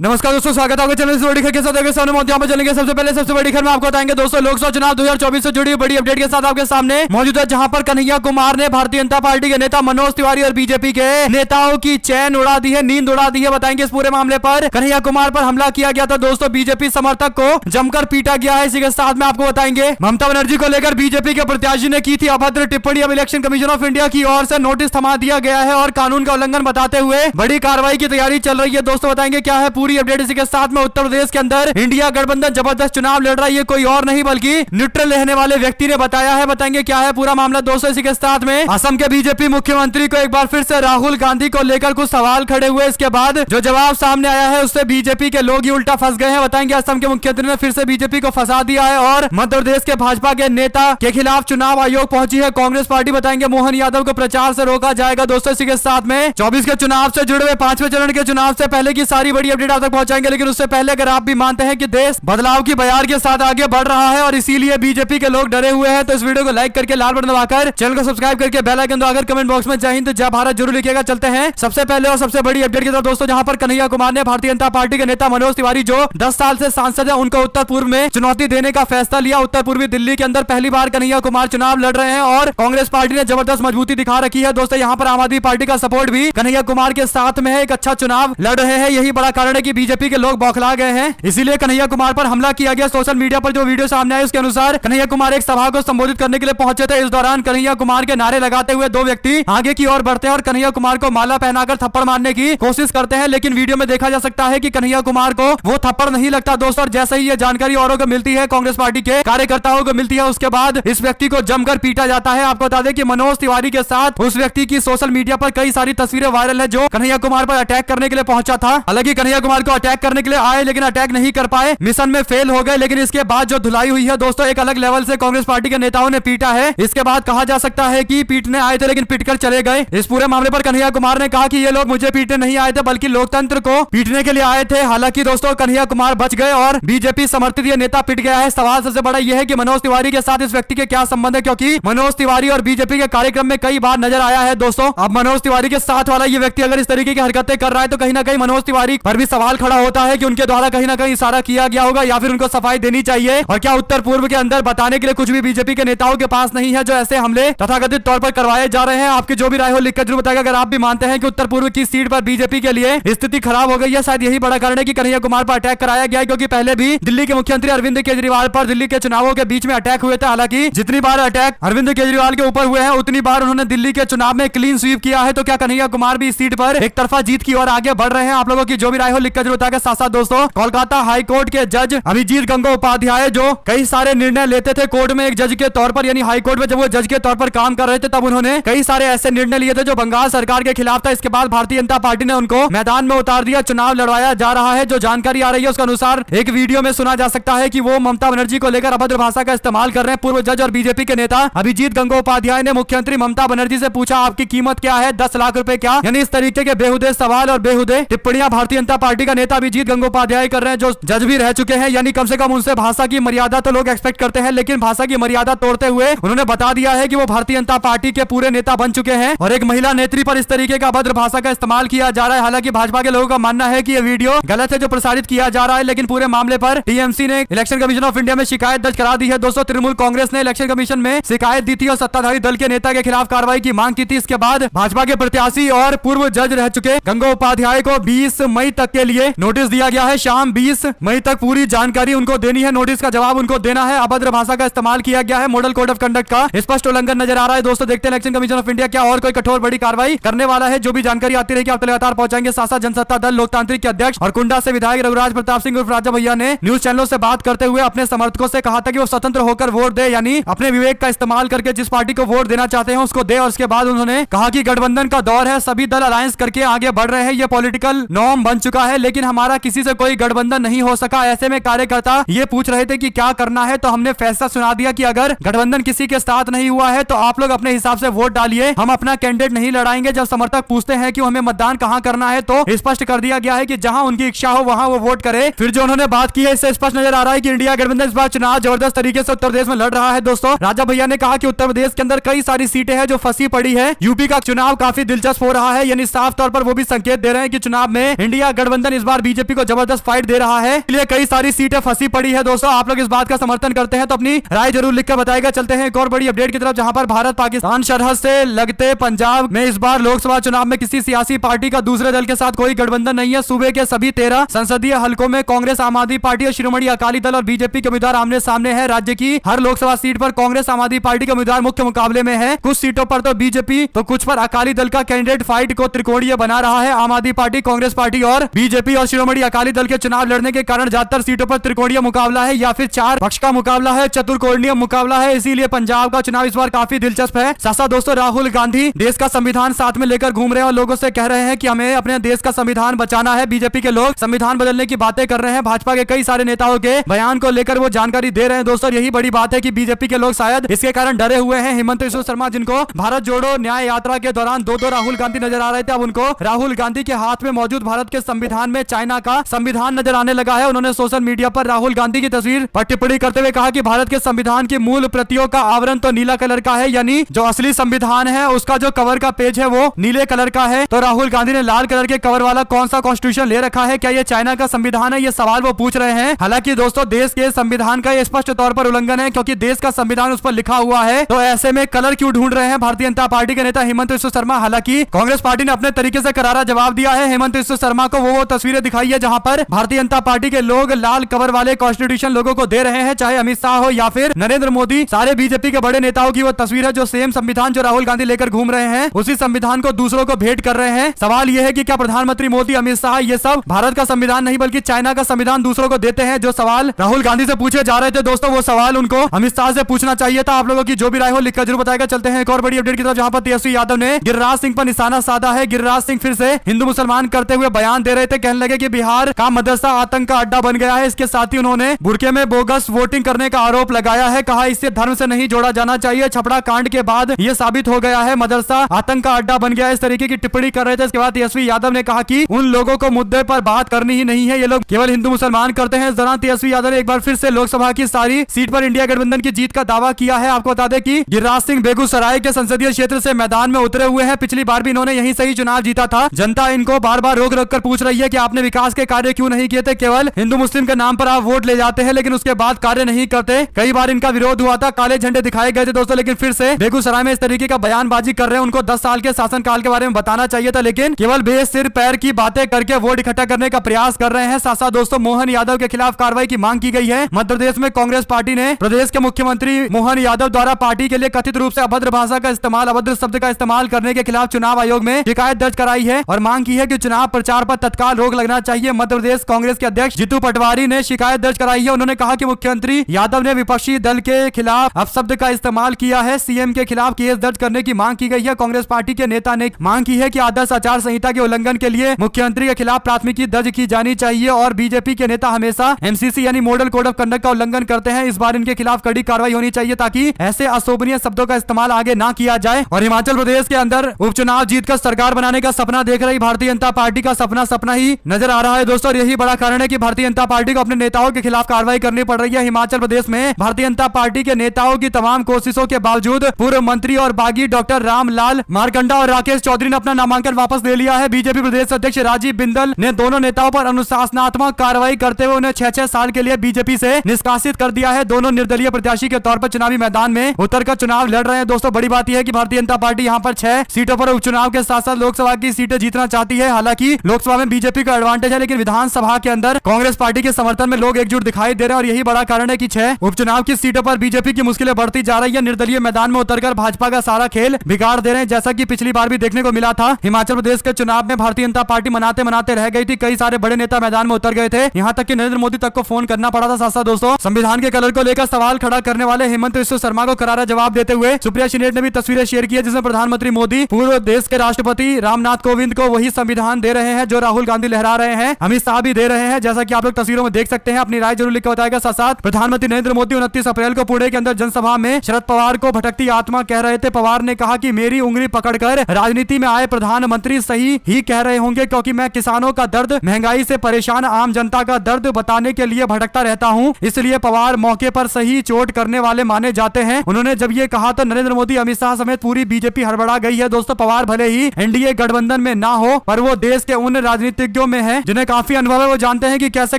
नमस्कार दोस्तों, स्वागत है चैनल से बड़ी खबर के साथ। आगे सामने मौत चलेंगे। सबसे पहले सबसे बड़ी खबर में आपको बताएंगे दोस्तों, लोकसभा चुनाव 2024 से जुड़ी बड़ी अपडेट के साथ आपके सामने मौजूद है, जहां पर कन्हैया कुमार ने भारतीय जनता पार्टी के नेता मनोज तिवारी और बीजेपी के नेताओं की चैन उड़ा दी है, नींद उड़ा दी है। बताएंगे इस पूरे मामले पर। कन्हैया कुमार पर हमला किया गया था दोस्तों, बीजेपी समर्थक को जमकर पीटा गया है। इसी के साथ में आपको बताएंगे ममता बनर्जी को लेकर बीजेपी के प्रत्याशी ने की थी अभद्र टिप्पणी। अब इलेक्शन कमीशन ऑफ इंडिया की ओर से नोटिस थमा दिया गया है और कानून का उल्लंघन बताते हुए बड़ी कार्रवाई की तैयारी चल रही है दोस्तों। बताएंगे क्या है पूरी अपडेट। इसी के साथ में उत्तर प्रदेश के अंदर इंडिया गठबंधन जबरदस्त चुनाव लड़ रहा है, ये कोई और नहीं बल्कि न्यूट्रल रहने वाले व्यक्ति ने बताया है। बताएंगे क्या है पूरा मामला दोस्तों। इसी के साथ में असम के बीजेपी मुख्यमंत्री को एक बार फिर से राहुल गांधी को लेकर कुछ सवाल खड़े हुए। इसके बाद जो जवाब सामने आया है उससे बीजेपी के लोग ही उल्टा फंस गए हैं। बताएंगे असम के मुख्यमंत्री ने फिर से बीजेपी को फंसा दिया है और मध्य प्रदेश के भाजपा के नेता के खिलाफ चुनाव आयोग पहुंची है कांग्रेस पार्टी। बताएंगे मोहन यादव को प्रचार से रोका जाएगा दोस्तों। इसी के साथ में 24 के चुनाव से जुड़े हुए 5वें चरण के चुनाव से पहले की सारी बड़ी अपडेट आप तक पहुंचाएंगे। लेकिन उससे पहले अगर आप भी मानते हैं कि देश बदलाव की बयार के साथ आगे बढ़ रहा है और इसीलिए बीजेपी के लोग डरे हुए हैं, तो इस वीडियो को लाइक करके लाल बटन दबाकर चैनल को सब्सक्राइब करके बेल आइकन दबाकर कमेंट बॉक्स में जय हिंद जय भारत जरूर लिखिएगा। चलते हैं सबसे पहले और सबसे बड़ी अपडेट की तरफ दोस्तों, जहां पर कन्हैया कुमार ने भारतीय जनता पार्टी के नेता मनोज तिवारी जो 10 साल से सांसद है उनको उत्तर पूर्व में चुनौती देने का फैसला लिया। उत्तर पूर्वी दिल्ली के अंदर पहली बार कन्हैया कुमार चुनाव लड़ रहे हैं और कांग्रेस पार्टी ने जबरदस्त मजबूती दिखा रखी है दोस्तों। यहाँ पर आम आदमी पार्टी का सपोर्ट भी कन्हैया कुमार के साथ में है। एक अच्छा चुनाव लड़ रहे हैं, यही बड़ा कारण है कि बीजेपी के लोग बौखला गए हैं, इसीलिए कन्हैया कुमार पर हमला किया गया। सोशल मीडिया पर जो वीडियो सामने आए उसके अनुसार कन्हैया कुमार एक सभा को संबोधित करने के लिए पहुंचे थे। इस दौरान कन्हैया कुमार के नारे लगाते हुए दो व्यक्ति आगे की ओर बढ़ते हैं और कन्हैया कुमार को माला पहनाकर थप्पड़ मारने की कोशिश करते हैं, लेकिन वीडियो में देखा जा सकता है कि कन्हैया कुमार को वो थप्पड़ नहीं लगता दोस्तों। और जैसे ही ये जानकारी औरों को मिलती है, कांग्रेस पार्टी के कार्यकर्ताओं को मिलती है, उसके बाद इस व्यक्ति को जमकर पीटा जाता है। आपको बता दें कि मनोज तिवारी के साथ उस व्यक्ति की सोशल मीडिया पर कई सारी तस्वीरें वायरल है जो कन्हैया कुमार पर अटैक करने के लिए पहुंचा था। हालांकि कन्हैया कुमार को अटैक करने के लिए आए लेकिन अटैक नहीं कर पाए, मिशन में फेल हो गए। लेकिन इसके बाद जो धुलाई हुई है दोस्तों, एक अलग लेवल से कांग्रेस पार्टी के नेताओं ने पीटा है। इसके बाद कहा जा सकता है कि पीटने आए थे लेकिन पीटकर चले गए। इस पूरे मामले पर कन्हैया कुमार ने कहा कि ये लोग मुझे पीटने नहीं आए थे बल्कि लोकतंत्र को पीटने के लिए आए थे। हालांकि दोस्तों कन्हैया कुमार बच गए और बीजेपी समर्थित ये नेता पिट गया है। सवाल सबसे बड़ा यह है कि मनोज तिवारी के साथ इस व्यक्ति के क्या संबंध है, क्योंकि मनोज तिवारी और बीजेपी के कार्यक्रम में कई बार नजर आया है दोस्तों। अब मनोज तिवारी के साथ वाला ये व्यक्ति अगर इस तरीके की हरकतें कर रहा है तो कहीं ना कहीं मनोज तिवारी पर भी सवाल खड़ा होता है कि उनके द्वारा कहीं ना कहीं इशारा किया गया होगा या फिर उनको सफाई देनी चाहिए। और क्या उत्तर पूर्व के अंदर बताने के लिए कुछ भी बीजेपी के नेताओं के पास नहीं है जो ऐसे हमले तथाकथित तौर पर करवाए जा रहे हैं? आपकी जो भी राय हो लिखकर जरूर बताएगा। अगर आप भी मानते हैं कि उत्तर पूर्व की सीट पर बीजेपी के लिए स्थिति खराब हो गई है, शायद यही बड़ा कारण है कि कन्हैया कुमार पर अटैक कराया गया है, क्योंकि पहले भी दिल्ली के मुख्यमंत्री अरविंद केजरीवाल पर दिल्ली के चुनावों के बीच में अटैक हुए थे। हालांकि जितनी बार अटैक अरविंद केजरीवाल के ऊपर हुए हैं उतनी बार उन्होंने दिल्ली के चुनाव में क्लीन स्वीप किया है। तो क्या कन्हैया कुमार भी इस सीट पर एक तरफा जीत की ओर आगे बढ़ रहे हैं? आप लोगों की जो भी राय हो लिखकर जरूर बताएगा। साथ साथ दोस्तों, कोलकाता हाई कोर्ट के जज अभिजीत गंगोपाध्याय जो कई सारे निर्णय लेते थे कोर्ट में एक जज के तौर पर, यानी हाई कोर्ट में जब वो जज के तौर पर काम कर रहे थे तब उन्होंने कई सारे ऐसे निर्णय लिए थे जो बंगाल सरकार के खिलाफ था। इसके बाद भारतीय जनता पार्टी ने उनको मैदान में उतार दिया, चुनाव लड़वाया जा रहा है। जो जानकारी आ रही है उसके अनुसार एक वीडियो में सुना जा सकता है कि वो ममता बनर्जी को लेकर अभद्र भाषा का इस्तेमाल कर रहे हैं। पूर्व जज और बीजेपी के नेता अभिजीत गंगोपाध्याय ने मुख्यमंत्री ममता बनर्जी से पूछा, आपकी कीमत क्या है? 10 लाख रुपए क्या? यानी इस तरीके के बेहुदे सवाल और बेहुदे टिप्पणियां भारतीय जनता पार्टी का नेता अभिजीत गंगोपाध्याय कर रहे हैं, जो जज भी रह चुके हैं। यानी कम से कम उनसे भाषा की मर्यादा तो लोग एक्सपेक्ट करते हैं, लेकिन भाषा की मर्यादा तोड़ते हुए उन्होंने बता दिया है कि वो भारतीय जनता पार्टी के पूरे नेता बन चुके हैं और एक महिला नेत्री पर इस तरीके का अभद्र भाषा का इस्तेमाल किया जा रहा है। हालांकि भाजपा के लोगों का मानना है कि ये वीडियो गलत है जो प्रसारित किया जा रहा है, लेकिन पूरे मामले पर टीएमसी ने इलेक्शन कमीशन ऑफ इंडिया में शिकायत दर्ज करा दी है दोस्तों। तृणमूल कांग्रेस ने इलेक्शन कमीशन में शिकायत दी थी और सत्ताधारी दल के नेता के खिलाफ कार्रवाई की मांग की थी। इसके बाद भाजपा के प्रत्याशी और पूर्व जज रह चुके गंगोपाध्याय को 20 मई तक के लिए नोटिस दिया गया है। शाम 20 मई तक पूरी जानकारी उनको देनी है, नोटिस का जवाब उनको देना है। अभद्र भाषा का इस्तेमाल किया गया है, मॉडल कोड ऑफ कंडक्ट का स्पष्ट उल्लंघन नजर आ रहा है दोस्तों। देखते हैं इलेक्शन कमीशन ऑफ इंडिया क्या और कोई कठोर बड़ी कार्रवाई करने वाला है। जो भी जानकारी आती रहेगी आप लगातार पहुंचाएंगे। साथ साथ जनसत्ता दल लोकतांत्रिक के अध्यक्ष और कुंडा से विधायक रघुराज प्रताप सिंह उर्फ राजा भैया ने न्यूज चैनलों से बात करते हुए अपने समर्थकों से कहा था कि वो स्वतंत्र होकर वोट दे, यानी अपने विवेक का इस्तेमाल करके जिस पार्टी को वोट देना चाहते हैं उसको दे। और उसके बाद उन्होंने कहा कि गठबंधन का दौर है, सभी दल अलायंस करके आगे बढ़ रहे हैं, ये पॉलिटिकल नॉर्म बन चुका है, लेकिन हमारा किसी से कोई गठबंधन नहीं हो सका। ऐसे में कार्यकर्ता ये पूछ रहे थे कि क्या करना है, तो हमने फैसला सुना दिया कि अगर गठबंधन किसी के साथ नहीं हुआ है तो आप लोग अपने हिसाब से वोट डालिए, हम अपना कैंडिडेट नहीं लड़ाएंगे। जब समर्थक पूछते हैं कि हमें मतदान कहां करना है तो स्पष्ट कर दिया गया है कि जहां उनकी इच्छा हो वहां वो वोट करे। फिर जो उन्होंने बात की है इससे स्पष्ट नजर आ रहा है कि इंडिया गठबंधन इस बार चुनाव जबरदस्त तरीके से उत्तर प्रदेश में लड़ रहा है दोस्तों। राजा भैया ने कहा कि उत्तर प्रदेश के अंदर कई सारी सीटें हैं जो फंसी पड़ी है। यूपी का चुनाव काफी दिलचस्प हो रहा है, यानी साफ तौर पर वो भी संकेत दे रहे हैं कि चुनाव में इंडिया गठबंधन गठबंधन इस बार बीजेपी को जबरदस्त फाइट दे रहा है, इसलिए कई सारी सीटें फंसी पड़ी है। दोस्तों आप लोग इस बात का समर्थन करते हैं तो अपनी राय जरूर लिखकर बताएगा। चलते हैं एक और बड़ी अपडेट की तरफ, जहां पर भारत पाकिस्तान सरहद से लगते पंजाब में इस बार लोकसभा चुनाव में किसी सियासी पार्टी का दूसरे दल के साथ कोई गठबंधन नहीं है। सूबे के सभी 13 संसदीय हलकों में कांग्रेस, आम आदमी पार्टी और शिरोमणि अकाली दल और बीजेपी के उम्मीदवार आमने सामने है। राज्य की हर लोकसभा सीट पर कांग्रेस, आम आदमी पार्टी के उम्मीदवार मुख्य मुकाबले में है। कुछ सीटों पर तो बीजेपी तो कुछ पर अकाली दल का कैंडिडेट फाइट को त्रिकोणीय बना रहा है। आम आदमी पार्टी, कांग्रेस पार्टी और बीजेपी और शिरोमणि अकाली दल के चुनाव लड़ने के कारण ज्यादातर सीटों पर त्रिकोणीय मुकाबला है या फिर 4 पक्ष का मुकाबला है, चतुर्कोणीय मुकाबला है। इसीलिए पंजाब का चुनाव इस बार काफी दिलचस्प है। साथ दोस्तों राहुल गांधी देश का संविधान साथ में लेकर घूम रहे हैं और लोगों से कह रहे हैं कि हमें अपने देश का संविधान बचाना है। बीजेपी के लोग संविधान बदलने की बातें कर रहे हैं। भाजपा के कई सारे नेताओं के बयान को लेकर वो जानकारी दे रहे हैं। दोस्तों यही बड़ी बात है कि बीजेपी के लोग शायद इसके कारण डरे हुए हैं। हेमंत बिस्वा शर्मा, जिनको भारत जोड़ो न्याय यात्रा के दौरान दो राहुल गांधी नजर आ रहे थे, अब उनको राहुल गांधी के हाथ में मौजूद भारत के संविधान में चाइना का संविधान नजर आने लगा है। उन्होंने सोशल मीडिया पर राहुल गांधी की तस्वीर पर टिप्पणी करते हुए कहा कि भारत के संविधान की मूल प्रतियों का आवरण तो नीला कलर का है, यानी जो असली संविधान है उसका जो कवर का पेज है वो नीले कलर का है। तो राहुल गांधी ने लाल कलर के कवर वाला कौन सा कॉन्स्टिट्यूशन ले रखा है, क्या ये चाइना का संविधान है, ये सवाल वो पूछ रहे हैं। हालांकि दोस्तों देश के संविधान का ये स्पष्ट तौर पर उल्लंघन है, क्योंकि देश का संविधान उस पर लिखा हुआ है। तो ऐसे में कलर क्यों ढूंढ रहे हैं भारतीय जनता पार्टी के नेता हेमंत बिस्वा शर्मा। हालांकि कांग्रेस पार्टी ने अपने तरीके से करारा जवाब दिया है। हेमंत बिस्वा शर्मा को वो तस्वीरें दिखाई है जहां पर भारतीय जनता पार्टी के लोग लाल कवर वाले कॉन्स्टिट्यूशन लोगों को दे रहे हैं, चाहे अमित शाह हो या फिर नरेंद्र मोदी। सारे बीजेपी के बड़े नेताओं की वो तस्वीर है जो सेम संविधान जो राहुल गांधी लेकर घूम रहे हैं, उसी संविधान को दूसरों को भेंट कर रहे हैं। सवाल यह है कि क्या प्रधानमंत्री मोदी, अमित शाह ये सब भारत का संविधान नहीं बल्कि चाइना का संविधान दूसरों को देते हैं। जो सवाल राहुल गांधी से पूछे जा रहे थे दोस्तों, वो सवाल उनको अमित शाह से पूछना चाहिए था। आप लोगों की जो भी राय हो लिखकर जरूर बताएगा। चलते हैं एक और बड़ी अपडेट की तरफ, जहां पर तेजस्वी यादव ने गिरिराज सिंह पर निशाना साधा है। गिरिराज सिंह फिर से हिंदू मुसलमान करते हुए बयान दे रहे थे। कहने लगे कि बिहार का मदरसा आतंक का अड्डा बन गया है। इसके साथ ही उन्होंने बुरके में बोगस वोटिंग करने का आरोप लगाया है। कहा इससे धर्म से नहीं जोड़ा जाना चाहिए। छपड़ा कांड के बाद यह साबित हो गया है मदरसा आतंक का अड्डा बन गया है। इस तरीके की टिप्पणी कर रहे थे। इसके बाद तेजस्वी यादव ने कहा कि उन लोगों को मुद्दे पर बात करनी ही नहीं है, ये लोग केवल हिंदू मुसलमान करते हैं। इस दौरान तेजस्वी यादव ने एक बार फिर से लोकसभा की सारी सीट पर इंडिया गठबंधन की जीत का दावा किया है। आपको बता दें कि गिरिराज सिंह बेगूसराय के संसदीय क्षेत्र से मैदान में उतरे हुए हैं। पिछली बार भी इन्होंने यहीं से ही चुनाव जीता था। जनता इनको बार बार रोक कर पूछ रही है कि आपने विकास के कार्य क्यों नहीं किए थे। केवल हिंदू मुस्लिम के नाम पर आप वोट ले जाते हैं, लेकिन उसके बाद कार्य नहीं करते। कई बार इनका विरोध हुआ था, काले झंडे दिखाए गए थे दोस्तों, लेकिन फिर से बेगूसराय में इस तरीके का बयानबाजी कर रहे हैं। उनको 10 साल के शासनकाल के बारे में बताना चाहिए था, लेकिन केवल बेसिर पैर की बातें करके वोट इकट्ठा करने का प्रयास कर रहे हैं। साथ साथ दोस्तों मोहन यादव के खिलाफ कार्रवाई की मांग की गई है। मध्य प्रदेश में कांग्रेस पार्टी ने प्रदेश के मुख्यमंत्री मोहन यादव द्वारा पार्टी के लिए कथित रूप से अभद्र भाषा का इस्तेमाल, अभद्र शब्द का इस्तेमाल करने के खिलाफ चुनाव आयोग में शिकायत दर्ज कराई है और मांग की है कि चुनाव प्रचार पर तत्काल रोक लगना चाहिए। मध्य प्रदेश कांग्रेस के अध्यक्ष जीतू पटवारी ने शिकायत दर्ज कराई है। उन्होंने कहा कि मुख्यमंत्री यादव ने विपक्षी दल के खिलाफ अपशब्द का इस्तेमाल किया है। सीएम के खिलाफ केस दर्ज करने की मांग की गई है। कांग्रेस पार्टी के नेता ने मांग की है कि आदर्श आचार संहिता के उल्लंघन के लिए मुख्यमंत्री के खिलाफ प्राथमिकी दर्ज की जानी चाहिए और बीजेपी के नेता हमेशा एमसीसी यानी मॉडल कोड ऑफ कंडक्ट का उल्लंघन करते हैं। इस बार इनके खिलाफ कड़ी कार्रवाई होनी चाहिए ताकि ऐसे अशोभनीय शब्दों का इस्तेमाल आगे ना किया जाए। और हिमाचल प्रदेश के अंदर उपचुनाव जीतकर सरकार बनाने का सपना देख रही भारतीय जनता पार्टी का सपना ही नजर आ रहा है दोस्तों। यही बड़ा कारण है कि भारतीय जनता पार्टी को अपने नेताओं के खिलाफ कार्रवाई करनी पड़ रही है। हिमाचल प्रदेश में भारतीय जनता पार्टी के नेताओं की तमाम कोशिशों के बावजूद पूर्व मंत्री और बागी डॉक्टर रामलाल मारकंडा और राकेश चौधरी ने अपना नामांकन वापस ले लिया है। बीजेपी प्रदेश अध्यक्ष राजीव बिंदल ने दोनों नेताओं पर अनुशासनात्मक कार्रवाई करते हुए उन्हें 6-6 साल के लिए बीजेपी से निष्कासित कर दिया है। दोनों निर्दलीय प्रत्याशी के तौर पर चुनावी मैदान में उतरकर चुनाव लड़ रहे हैं दोस्तों। बड़ी बात यह है कि भारतीय जनता पार्टी यहां पर 6 सीटों पर उपचुनाव के साथ साथ लोकसभा की सीटें जीतना चाहती है। हालांकि लोकसभा में बीजेपी का एडवांटेज है, लेकिन विधानसभा के अंदर कांग्रेस पार्टी के समर्थन में लोग एकजुट दिखाई दे रहे हैं और यही बड़ा कारण है कि 6 उपचुनाव की सीटों पर बीजेपी की मुश्किलें बढ़ती जा रही है। निर्दलीय मैदान में उतरकर भाजपा का सारा खेल बिगाड़ दे रहे हैं, जैसा कि पिछली बार भी देखने को मिला था। हिमाचल प्रदेश के चुनाव में भारतीय जनता पार्टी मनाते मनाते रह गई थी। कई सारे बड़े नेता मैदान में उतर गए थे, यहाँ तक कि नरेंद्र मोदी तक को फोन करना पड़ा था। साथ साथ दोस्तों संविधान के कलर को लेकर सवाल खड़ा करने वाले हेमंत बिस्वा शर्मा को करारा जवाब देते हुए सुप्रिया शिनेट ने भी तस्वीरें शेयर की है, जिसमें प्रधानमंत्री मोदी पूर्व देश के राष्ट्रपति रामनाथ कोविंद को वही संविधान दे रहे हैं जो राहुल गांधी लहरा रहे हैं। अमित शाह भी दे रहे हैं, जैसा कि आप लोग तस्वीरों में देख सकते हैं। अपनी राय जरूर लिखकर बताएगा। साथ साथ प्रधानमंत्री नरेंद्र मोदी 29 अप्रैल को पुणे के अंदर जनसभा में शरद पवार को भटकती आत्मा कह रहे थे। पवार ने कहा कि मेरी उंगली पकड़कर राजनीति में आए प्रधानमंत्री सही ही कह रहे होंगे, क्योंकि मैं किसानों का दर्द, महंगाई से परेशान आम जनता का दर्द बताने के लिए भटकता रहता हूं। इसलिए पवार मौके पर सही चोट करने वाले माने जाते हैं। उन्होंने जब ये कहा तो नरेंद्र मोदी, अमित शाह समेत पूरी बीजेपी हड़बड़ा गई है दोस्तों। पवार भले ही एनडीए गठबंधन में ना हो, पर वो देश के उन राजनीतिक राजनीतिज्ञों में है, जिन्हें काफी अनुभव है, वो जानते हैं कि कैसे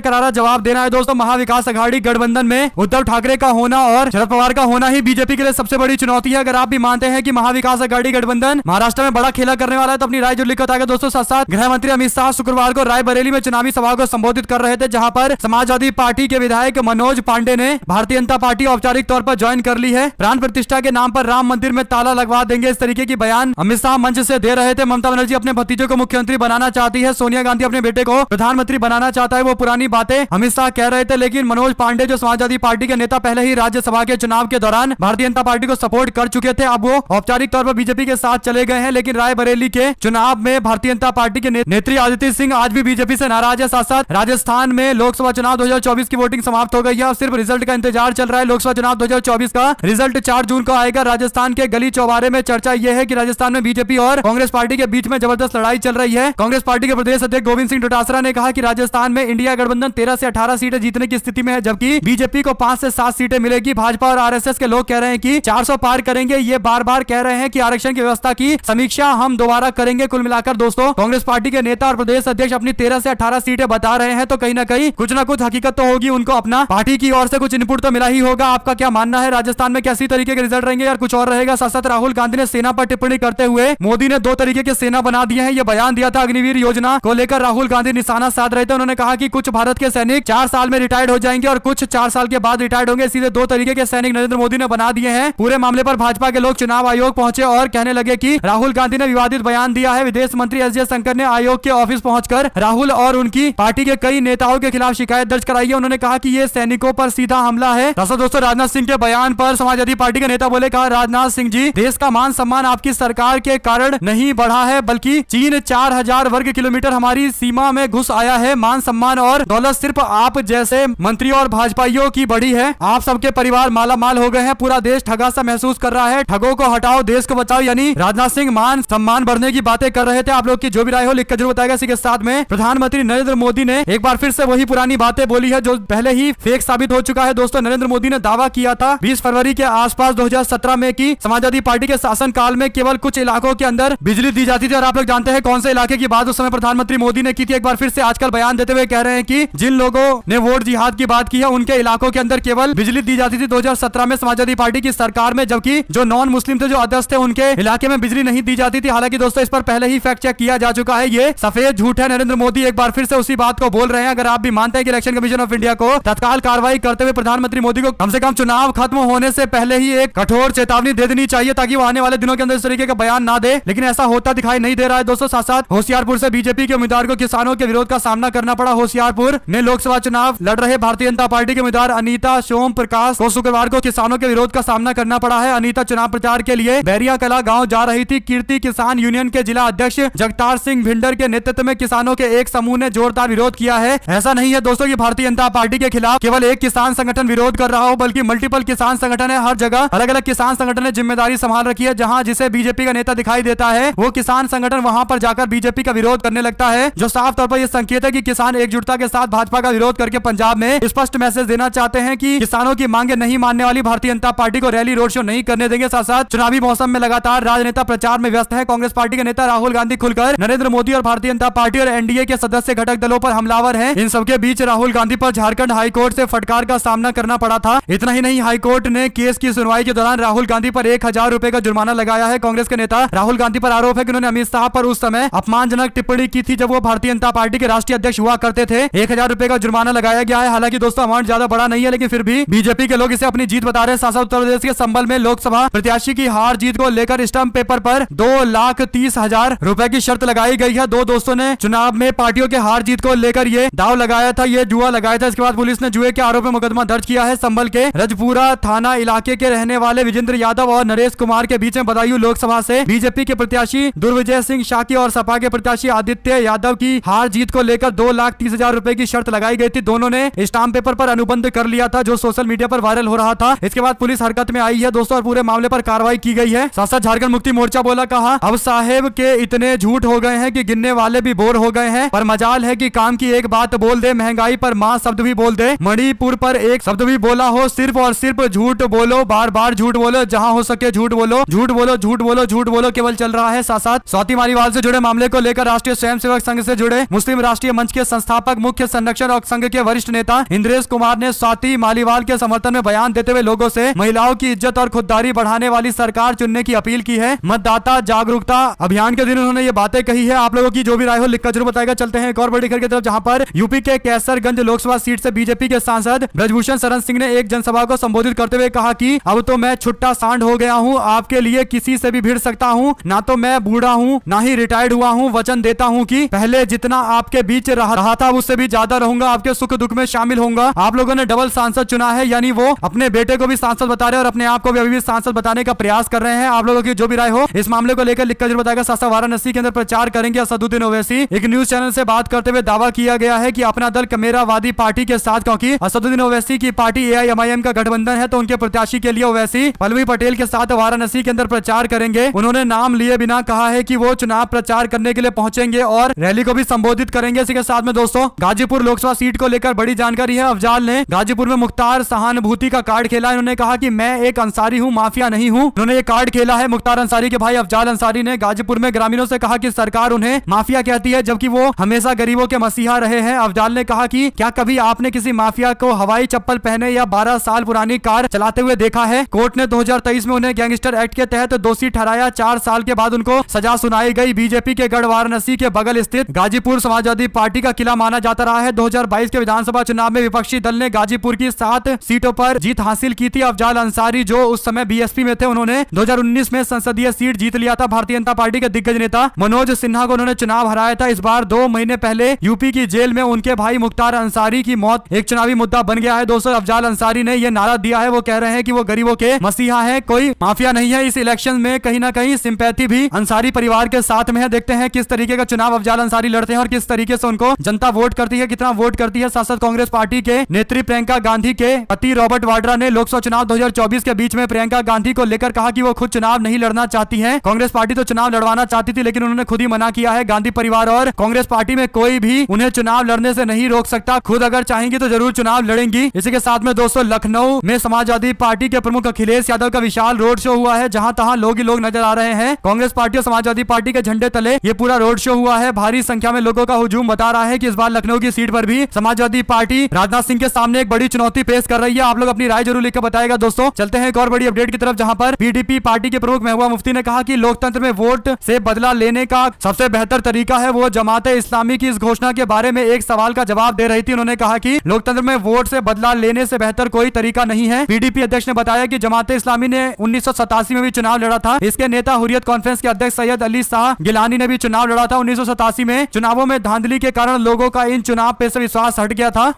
करारा जवाब देना है। दोस्तों, महाविकास अघाड़ी गठबंधन में उद्धव ठाकरे का होना और शरद पवार का होना ही बीजेपी के लिए सबसे बड़ी चुनौती है। अगर आप भी मानते हैं कि महाविकास अघाड़ी गठबंधन महाराष्ट्र में बड़ा खेला करने वाला है तो अपनी राय जरूर लिखो। ताकि दोस्तों साथ साथ गृह मंत्री अमित शाह शुक्रवार को रायबरेली में चुनावी सभा को संबोधित कर रहे थे, जहां पर समाजवादी पार्टी के विधायक मनोज पांडे ने भारतीय जनता पार्टी औपचारिक तौर पर ज्वाइन कर ली है। प्राण प्रतिष्ठा के नाम पर राम मंदिर में ताला लगवा देंगे, इस तरीके की बयान अमित शाह मंच से दे रहे थे। ममता बनर्जी अपने भतीजे को मुख्यमंत्री बनाना चाहती है, सोनिया गांधी अपने बेटे को प्रधानमंत्री बनाना चाहता है, वो पुरानी बातें अमित शाह कह रहे थे। लेकिन मनोज पांडे जो समाजवादी पार्टी के नेता पहले ही राज्यसभा के चुनाव के दौरान भारतीय जनता पार्टी को सपोर्ट कर चुके थे, अब वो औपचारिक तौर पर बीजेपी के साथ चले गए हैं। लेकिन रायबरेली के चुनाव में भारतीय जनता पार्टी के नेत्री आदित्य सिंह आज भी बीजेपी से नाराज है। साथ साथ राजस्थान में लोकसभा चुनाव 2024 की वोटिंग समाप्त हो गई है और सिर्फ रिजल्ट का इंतजार चल रहा है। लोकसभा चुनाव 2024 का रिजल्ट 4 जून को आएगा। राजस्थान के गली चौबारे में चर्चा यह है कि राजस्थान में बीजेपी और कांग्रेस पार्टी के बीच में जबरदस्त लड़ाई चल रही है। कांग्रेस पार्टी के प्रदेश अध्यक्ष गोविंद सिंह डोटासरा ने कहा कि राजस्थान में इंडिया गठबंधन 13 से 18 सीटें जीतने की स्थिति में है, जबकि बीजेपी को 5 से 7 सीटें मिलेगी। भाजपा और आरएसएस के लोग कह रहे हैं कि 400 पार करेंगे। ये बार बार कह रहे हैं कि आरक्षण की व्यवस्था की समीक्षा हम दोबारा करेंगे। कुल मिलाकर दोस्तों, कांग्रेस पार्टी के नेता और प्रदेश अध्यक्ष अपनी 13 से 18 सीटें बता रहे हैं, तो कहीं ना कहीं कुछ ना कुछ हकीकत तो होगी। उनको अपना पार्टी की ओर से कुछ इनपुट तो मिला ही होगा। आपका क्या मानना है, राजस्थान में कैसी तरीके के रिजल्ट रहेंगे या कुछ और रहेगा? साथ साथ राहुल गांधी ने सेना पर टिप्पणी करते हुए मोदी ने 2 तरीके के सेना बना दिए हैं, ये बयान दिया था। अग्निवीर योजना को लेकर राहुल गांधी निशाना साध रहे थे। उन्होंने कहा कि कुछ भारत के सैनिक 4 साल में रिटायर्ड हो जाएंगे और कुछ 4 साल के बाद रिटायर्ड होंगे। सीधे 2 तरीके के सैनिक नरेंद्र मोदी ने बना दिए हैं। पूरे मामले पर भाजपा के लोग चुनाव आयोग पहुंचे और कहने लगे कि राहुल गांधी ने विवादित बयान दिया है। विदेश मंत्री एस जयशंकर ने आयोग के ऑफिस पहुंचकर राहुल और उनकी पार्टी के कई नेताओं के खिलाफ शिकायत दर्ज कराई है। उन्होंने कहा कि ये सैनिकों पर सीधा हमला है। दोस्तों, राजनाथ सिंह के बयान पर समाजवादी पार्टी के नेता बोले, कहा राजनाथ सिंह जी, देश का मान सम्मान आपकी सरकार के कारण नहीं बढ़ा है, बल्कि चीन 4000 वर्ग किलोमीटर हमारी सीमा में घुस आया है। मान सम्मान और दौलत सिर्फ आप जैसे मंत्रियों और भाजपाइयों की बढ़ी है। आप सबके परिवार माला माल हो गए हैं। पूरा देश ठगा सा महसूस कर रहा है। ठगों को हटाओ, देश को बचाओ। यानी राजनाथ सिंह मान सम्मान बढ़ने की बातें कर रहे थे। आप लोग की जो भी राय हो लिखकर जरूर बताएगा। इसी के साथ में प्रधानमंत्री नरेंद्र मोदी ने एक बार फिर से वही पुरानी बातें बोली है जो पहले ही फेक साबित हो चुका है। दोस्तों, नरेंद्र मोदी ने दावा किया था 20 फरवरी के आसपास 2017 में कि समाजवादी पार्टी के शासन काल में केवल कुछ इलाकों के अंदर बिजली दी जाती थी। और आप लोग जानते हैं कौन से इलाके की बात उस समय प्रधानमंत्री मोदी ने की थी। एक बार फिर से आजकल बयान देते हुए कह रहे हैं कि जिन लोगों ने वोट जिहाद की बात की है उनके इलाकों के अंदर केवल बिजली दी जाती थी 2017 में समाजवादी पार्टी की सरकार में, जबकि जो नॉन मुस्लिम थे, जो अदर्स थे, उनके इलाके में बिजली नहीं दी जाती थी। हालांकि दोस्तों, इस पर पहले ही फैक्ट चेक किया जा चुका है। ये सफेद झूठ है। नरेंद्र मोदी एक बार फिर से उसी बात को बोल रहे हैं। अगर आप भी मानते हैं कि इलेक्शन कमीशन ऑफ इंडिया को तत्काल कार्रवाई करते हुए प्रधानमंत्री मोदी को कम से कम चुनाव खत्म होने से पहले ही एक कठोर चेतावनी दे देनी चाहिए, ताकि वो आने वाले दिनों के अंदर इस तरीके का बयान ना दे। लेकिन ऐसा होता दिखाई नहीं दे रहा है। दोस्तों, साथ साथ होशियारपुर से बीजेपी के उम्मीदवार को किसानों के विरोध का सामना करना पड़ा। होशियारपुर में लोकसभा चुनाव लड़ रहे भारतीय जनता पार्टी के उम्मीदवार अनीता सोम प्रकाश को शुक्रवार को किसानों के विरोध का सामना करना पड़ा है। अनीता चुनाव प्रचार के लिए बैरिया कला गांव जा रही थी। कीर्ति किसान यूनियन के जिला अध्यक्ष जगतार सिंह भिंडर के नेतृत्व में किसानों के एक समूह ने जोरदार विरोध किया है। ऐसा नहीं है दोस्तों कि भारतीय जनता पार्टी के खिलाफ केवल एक किसान संगठन विरोध कर रहा हो, बल्कि मल्टीपल किसान संगठन है। हर जगह अलग अलग किसान संगठन ने जिम्मेदारी संभाल रखी है। जहां जिसे बीजेपी का नेता दिखाई देता है, वो किसान संगठन वहां पर जाकर बीजेपी का विरोध करने लगता है, जो साफ तौर पर यह संकेत है कि किसान एकजुटता के साथ भाजपा का विरोध करके पंजाब में स्पष्ट मैसेज देना चाहते हैं कि किसानों की मांगे नहीं मानने वाली भारतीय जनता पार्टी को रैली रोड शो नहीं करने देंगे। साथ साथ चुनावी मौसम में लगातार राजनेता प्रचार में व्यस्त है। कांग्रेस पार्टी के नेता राहुल गांधी खुलकर नरेंद्र मोदी और भारतीय जनता पार्टी और एनडीए के सदस्य घटक दलों पर हमलावर हैं। इन सबके बीच राहुल गांधी पर झारखंड हाईकोर्ट से फटकार का सामना करना पड़ा था। इतना ही नहीं, हाईकोर्ट ने केस की सुनवाई के दौरान राहुल गांधी पर 1000 रुपए का जुर्माना लगाया है। कांग्रेस के नेता राहुल गांधी पर आरोप है कि उन्होंने अमित शाह पर उस समय अपमानजनक टिप्पणी की थी जब वो भारतीय जनता पार्टी के राष्ट्रीय अध्यक्ष हुआ करते थे। 1000 रुपए का जुर्माना लगाया गया है। हालांकि दोस्तों, अमाउंट ज्यादा बड़ा नहीं है, लेकिन फिर भी बीजेपी के लोग इसे अपनी जीत बता रहे हैं। साथ उत्तर प्रदेश के संभल में लोकसभा प्रत्याशी की हार जीत को लेकर स्टंप पेपर पर 2,30,000 रुपए की शर्त लगाई गई है। दो दोस्तों ने चुनाव में पार्टियों के हार जीत को लेकर ये दाव लगाया था, ये जुआ लगाया था। इसके बाद पुलिस ने जुए के आरोप में मुकदमा दर्ज किया है। संभल के रजपुरा थाना इलाके के रहने वाले विजेंद्र यादव और नरेश कुमार के बीच में बदायूं लोकसभा से बीजेपी के प्रत्याशी दुर्विजय सिंह शाकी और सपा के प्रत्याशी आदित्य यादव की हार जीत को लेकर 2,30,000 रुपए की शर्त लगाई गई थी। दोनों ने स्टाम्प पेपर पर अनुबंध कर लिया था, जो सोशल मीडिया पर वायरल हो रहा था। इसके बाद पुलिस हरकत में आई है दोस्तों और पूरे मामले पर कार्रवाई की गई है। साथ साथ झारखंड मुक्ति मोर्चा बोला, कहा अब साहेब के इतने झूठ हो गए हैं कि गिनने वाले भी बोर हो गए हैं, पर मजाल है कि काम की एक बात बोल दे, महंगाई पर मां शब्द भी बोल दे, मणिपुर पर एक शब्द भी बोला हो, सिर्फ और सिर्फ झूठ बोलो, बार बार झूठ बोलो, जहां हो सके झूठ बोलो, झूठ बोलो, झूठ बोलो, झूठ बोलो, केवल चल रहा है। साथ साथ स्वाति मालीवाल से जुड़े मामले को लेकर राष्ट्रीय स्वयंसेवक संघ से जुड़े मुस्लिम राष्ट्रीय मंच के संस्थापक, मुख्य संरक्षक और संघ के वरिष्ठ नेता इंद्रेश कुमार ने स्वाति मालीवाल के समर्थन में बयान देते हुए लोगों से महिलाओं की इज्जत और खुददारी बढ़ाने वाली सरकार चुनने की अपील की है। मतदाता जागरूकता अभियान के दिन उन्होंने ये बातें कही है। आप लोगों की जो भी राय हो लिखकर जरूर बताएगा। चलते हैं एक और बड़ी खबर की तरफ, जहां पर यूपी के कैसरगंज लोकसभा सीट से बीजेपी के सांसद ब्रजभूषण शरण सिंह ने एक जनसभा को संबोधित करते हुए कहा कि अब तो मैं छुट्टा सांड हो गया हूं, आपके लिए किसी से भी भिड़ सकता हूं, ना तो मैं बूढ़ा हूं ना ही रिटायर्ड हुआ हूं। वचन देता हूं कि पहले जितना आपके बीच रहा था उससे भी ज्यादा रहूंगा, आपके सुख दुख में शामिल होऊंगा। आप लोगों ने डबल सांसद चुना है, यानी वो अपने बेटे को भी सांसद बता रहे हैं और अपने आप को भी अभी भी सांसद बताने का प्रयास कर रहे हैं। आप लोगों की जो भी राय हो इस मामले को लेकर लिखकर जरूर बताएगा। सासा वाराणसी के अंदर प्रचार करेंगे असदुद्दीन ओवैसी। एक न्यूज चैनल से बात करते हुए दावा किया गया है कि अपना दल कमेरावादी पार्टी के साथ, क्योंकि असदुद्दीन ओवैसी की पार्टी AIMIM का गठबंधन है, तो उनके प्रत्याशी के लिए ओवैसी पल्लवी पटेल के साथ वाराणसी के अंदर प्रचार करेंगे। उन्होंने नाम लिए बिना कहा है कि वो चुनाव प्रचार करने के लिए पहुंचेंगे और रैली को भी संबोधित करेंगे। इसी के साथ में दोस्तों गाजीपुर लोकसभा सीट को लेकर बड़ी जानकारी है। अफजाल ने गाजीपुर में मुख्तार सहानुभूति का कार्ड खेला। इन्होंने कहा कि मैं एक अंसारी हूं, माफिया नहीं हूं। उन्होंने ये कार्ड खेला है मुख्तार अंसारी के भाई अफजाल अंसारी ने। गाजीपुर में ग्रामीणों से कहा कि सरकार उन्हें माफिया कहती है, जबकि वो हमेशा गरीबों के मसीहा रहे हैं। अफजाल ने कहा कि क्या कभी आपने किसी माफिया को हवाई चप्पल पहने या 12 साल पुरानी कार चलाते हुए देखा है? कोर्ट ने 2023 में उन्हें गैंगस्टर एक्ट के तहत दोषी ठहराया। 4 साल के बाद उनको सजा सुनाई गई। बीजेपी के गढ़ वाराणसी के बगल स्थित गाजीपुर समाजवादी पार्टी का किला माना जाता रहा है। 2022 के विधानसभा चुनाव में विपक्षी दल ने गाजीपुर की 7 सीटों पर जीत हासिल की थी। अफजाल अंसारी जो उस समय BSP में थे, उन्होंने 2019 में संसदीय सीट जीत लिया था। भारतीय जनता पार्टी के दिग्गज नेता मनोज सिन्हा को उन्होंने चुनाव हराया था। इस बार 2 महीने पहले यूपी की जेल में उनके भाई मुख्तार अंसारी की मौत एक चुनावी मुद्दा बन गया है। दोस्तों अफजाल अंसारी ने यह नारा दिया है, वो कह रहे हैं कि वो गरीबों के मसीहा है, कोई माफिया नहीं है। इस इलेक्शन में कहीं ना कहीं सिंपैथी भी अंसारी परिवार के साथ में है। देखते हैं किस तरीके का चुनाव अफजाल अंसारी लड़ते हैं और किस तरीके से उनको जनता वोट करती है, कितना वोट करती है। साथ साथ कांग्रेस पार्टी के नेत्री प्रियंका गांधी के पति रॉबर्ट वाड्रा ने लोकसभा चुनाव 2024 के बीच में प्रियंका गांधी को लेकर कहा कि वो खुद चुनाव नहीं लड़ना चाहती हैं। कांग्रेस पार्टी तो चुनाव लड़वाना चाहती थी, लेकिन उन्होंने खुद ही मना किया है। गांधी परिवार और कांग्रेस पार्टी में कोई भी उन्हें चुनाव लड़ने से नहीं रोक सकता। खुद अगर चाहेंगी तो जरूर चुनाव लड़ेंगी। इसी के साथ में दोस्तों लखनऊ में समाजवादी पार्टी के प्रमुख अखिलेश यादव का विशाल रोड शो हुआ है, जहां तहां लोग ही लोग नजर आ रहे हैं। कांग्रेस पार्टी और समाजवादी पार्टी के झंडे तले ये पूरा रोड शो हुआ है। भारी संख्या में लोगों का हुजूम बता रहा है कि इस बार लखनऊ की सीट पर भी समाजवादी पार्टी राजनाथ सिंह के सामने एक बड़ी चुनौती पेश कर रही है। आप लोग अपनी राय जरूर लिखकर बताएगा। दोस्तों चलते हैं एक और बड़ी अपडेट की तरफ, जहां पर PDP पार्टी के प्रमुख महबूबा मुफ्ती ने कहा कि लोकतंत्र में वोट से बदला लेने का सबसे बेहतर तरीका है। वो जमाते इस्लामी की इस घोषणा के बारे में एक सवाल का जवाब दे रही थी। उन्होंने कहा कि लोकतंत्र में वोट से बदला लेने से बेहतर कोई तरीका नहीं है। PDP अध्यक्ष ने बताया कि जमाते इस्लामी ने 1987 में भी चुनाव लड़ा था। इसके नेता हुर्रियत कॉन्फ्रेंस के अध्यक्ष सैयद अली शाह गिलानी ने भी चुनाव लड़ा था। 1987 में चुनावों में धांधली के कारण लोगों का इन चुनाव पे से विश्वास उठ गया था।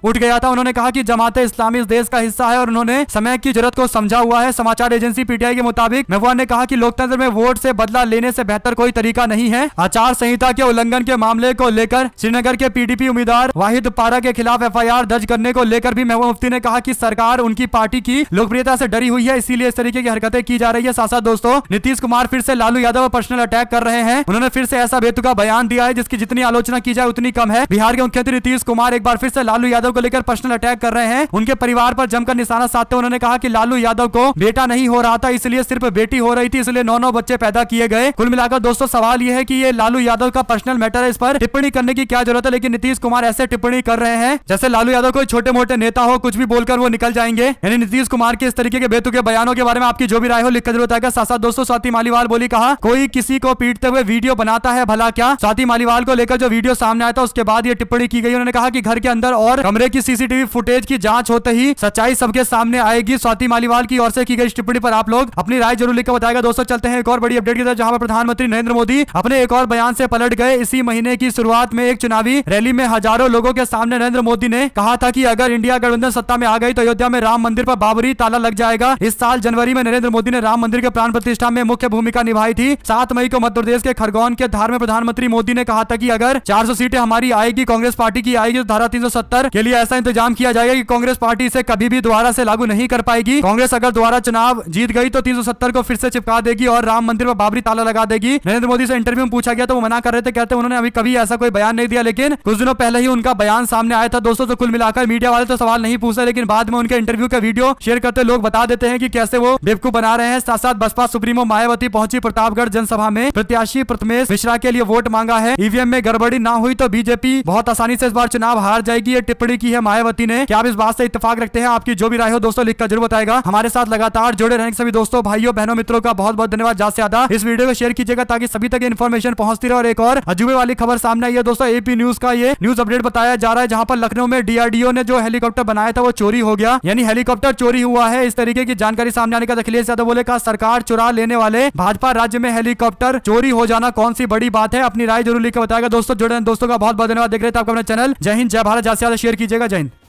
उन्होंने कहा कि जमाते इस्लामी इस देश का हिस्सा है और उन्होंने समय की जरूरत को समझा हुआ है। समाचार एजेंसी PTI के मुताबिक महबूबा ने कहा कि लोकतंत्र में वोट से बदला लेने से बेहतर कोई तरीका नहीं है। आचार संहिता के उल्लंघन के मामले को लेकर श्रीनगर के PDP उम्मीदवार वाहिद पारा के खिलाफ FIR दर्ज करने को लेकर भी महबूबा मुफ्ती ने कहा कि सरकार उनकी पार्टी की लोकप्रियता से डरी हुई है, इसीलिए इस तरीके की हरकतें की जा रही है। साथ साथ दोस्तों नीतीश कुमार फिर से लालू यादव पर पर्सनल अटैक कर रहे हैं। उन्होंने फिर से ऐसा बेतुका बयान दिया है जिसकी जितनी आलोचना की जाए उतनी कम है। बिहार के मुख्यमंत्री नीतीश कुमार एक बार फिर से लालू यादव को लेकर पर्सनल अटैक कर रहे हैं। उनके परिवार पर जमकर निशाना साधते उन्होंने कहा कि लालू यादव को बेटा नहीं हो रहा था, इसलिए सिर्फ बेटी हो रही थी, इसलिए 9 बच्चे पैदा किए गए। कुल मिलाकर दोस्तों सवाल यह है कि ये लालू यादव का पर्सनल मैटर है, इस पर टिप्पणी करने की क्या जरूरत है, लेकिन नीतीश कुमार ऐसे टिप्पणी कर रहे हैं जैसे लालू यादव कोई छोटे मोटे नेता हो, कुछ भी बोलकर वो निकल जाएंगे। यानी नीतीश कुमार के इस तरीके के बेतुके बयानों के बारे में आपकी जो भी राय हो लिखकर जरूर बताएगा। साथ साथ दोस्तों स्वाति मालीवाल बोली, कहा कोई किसी को पीटते हुए वीडियो बनाता है भला क्या। स्वाति मालीवाल को लेकर जो वीडियो सामने आया था उसके बाद ये टिप्पणी की गई। उन्होंने कहा कि घर के अंदर और कमरे की CCTV फुटेज की जांच होते ही सच्चाई सबके सामने आएगी। स्वाति मालीवाल की ओर से की गई टिप्पणी पर आप लोग अपनी राय जरूर लिखकर बताएगा। दोस्तों चलते हैं एक और बड़ी अपडेट की तरफ, जहां पर प्रधानमंत्री नरेंद्र मोदी अपने एक और बयान से पलट गए। इसी महीने की शुरुआत में एक चुनावी रैली में हजारों लोगों के सामने नरेंद्र मोदी ने कहा था कि अगर इंडिया गठबंधन सत्ता में आ गई तो अयोध्या में राम मंदिर पर बाबरी ताला लग जाएगा। इस साल जनवरी में नरेंद्र मोदी ने राम मंदिर के प्राण प्रतिष्ठा में मुख्य भूमिका निभाई थी। 7 मई को मध्य प्रदेश के खरगोन के धार में प्रधानमंत्री मोदी ने कहा था कि अगर 400 सीटें हमारी आएगी, कांग्रेस पार्टी की आएगी, तो धारा 370 के लिए ऐसा इंतजाम किया जाएगा कि कांग्रेस पार्टी इसे कभी भी दोबारा से लागू नहीं कर पाएगी। कांग्रेस अगर दोबारा चुनाव जीत गई तो 370 को फिर से चिपका देगी और राम मंदिर पर बाबरी ताला लगा देगी। नरेंद्र मोदी से इंटरव्यू में पूछा गया तो वो मना कर रहे थे, कहते उन्होंने अभी कभी ऐसा कोई बयान नहीं दिया, लेकिन कुछ दिनों पहले ही उनका बयान सामने आया था। दोस्तों तो कुल मिलाकर मीडिया वाले तो सवाल नहीं पूछते, लेकिन बाद में उनके इंटरव्यू का वीडियो शेयर करते लोग बता देते हैं कि कैसे वो बेवकूफ बना रहे हैं। साथ साथ बसपा सुप्रीमो मायावती पहुंची प्रतापगढ़ जनसभा में, प्रत्याशी प्रथमेश मिश्रा के लिए वोट मांगा है। EVM में गड़बड़ी ना हुई तो बीजेपी बहुत आसानी से इस बार चुनाव हार जाएगी। ये टिप्पणी की है मायावती ने। क्या आप इस बात से इत्तेफाक रखते हैं? आपकी जो भी राय हो दोस्तों लिखकर जरूर बताएगा। हमारे साथ लगातार जुड़े रहने के सभी दोस्तों, भाइयों, बहनों, मित्रों का बहुत बहुत धन्यवाद। ज्यादा से ज्यादा इस वीडियो को शेयर कीजिएगा ताकि सभी तक इन्फॉर्मेशन पहुंचती रहे। और एक और अजूबे वाली खबर सामने आई है दोस्तों, एपी न्यूज का ये न्यूज अपडेट बताया जा रहा है, जहां पर लखनऊ में डीआरडीओ ने जो हेलीकॉप्टर बनाया था वो चोरी हो गया, यानी हेलीकॉप्टर चोरी हुआ है। इस तरीके की जानकारी सामने आने का अखिलेश यादव बोले का सरकार चुरा लेने वाले भाजपा राज्य में हेलीकॉप्टर चोरी हो जाना कौन सी बड़ी बात है? अपनी राय जरूर लिखकर बताएगा दोस्तों। जुड़े दोस्तों का बहुत बहुत धन्यवाद। देख रहे थे आपका अपना चैनल। जय हिंद, जय भारत। ज्यादा से ज्यादा शेयर कीजिएगा। जय हिंद।